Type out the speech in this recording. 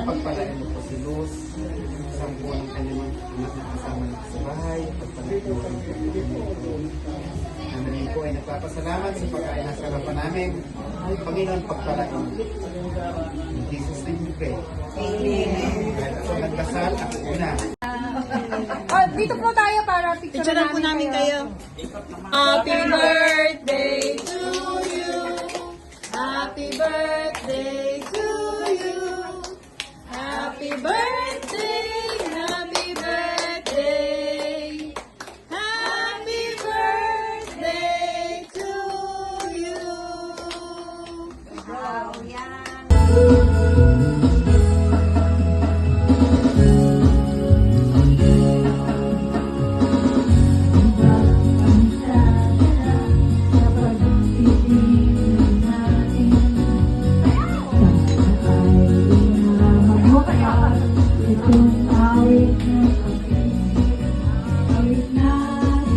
pagpalain mo po si Luz, 10 ng kanyang anak na kasama sa bahay, pagpalain mo ang namin po ay nagpapasalamat sa pagkain ng sarapan namin. Panginoon, pagpalain mo. In Jesus' name we pray. Amen. Kahit ako nagdasal, ako una. Dito po tayo para picture Po namin kayo. Happy birthday to you. Happy birthday to you. Happy birthday. Happy birthday. Happy birthday to you. Wow, yan. Ito ay